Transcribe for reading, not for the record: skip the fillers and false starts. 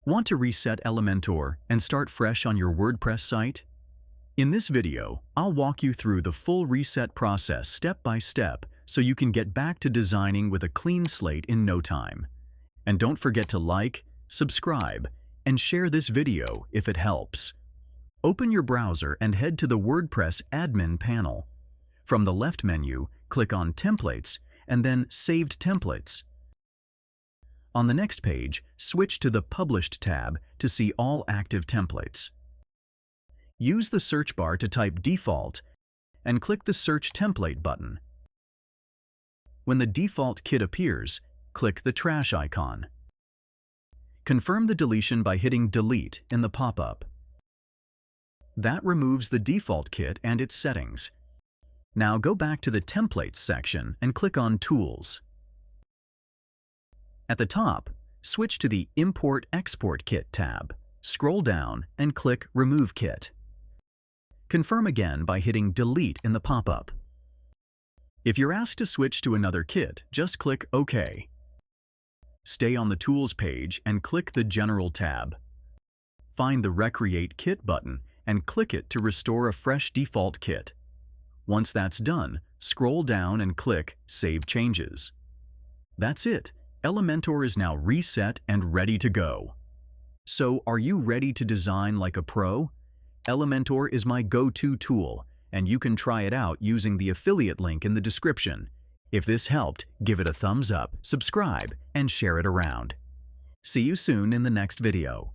Want to reset Elementor and start fresh on your WordPress site? In this video, I'll walk you through the full reset process step by step so you can get back to designing with a clean slate in no time. And don't forget to like, subscribe, and share this video if it helps. Open your browser and head to the WordPress admin panel. From the left menu, click on Templates and then Saved Templates. On the next page, switch to the Published tab to see all active templates. Use the search bar to type Default and click the Search Template button. When the default kit appears, click the trash icon. Confirm the deletion by hitting Delete in the pop-up. That removes the default kit and its settings. Now go back to the Templates section and click on Tools. At the top, switch to the Import/Export Kit tab, scroll down and click Remove Kit. Confirm again by hitting Delete in the pop-up. If you're asked to switch to another kit, just click OK. Stay on the Tools page and click the General tab. Find the Recreate Kit button and click it to restore a fresh default kit. Once that's done, scroll down and click Save Changes. That's it. Elementor is now reset and ready to go. So, are you ready to design like a pro? Elementor is my go-to tool, and you can try it out using the affiliate link in the description. If this helped, give it a thumbs up, subscribe, and share it around. See you soon in the next video.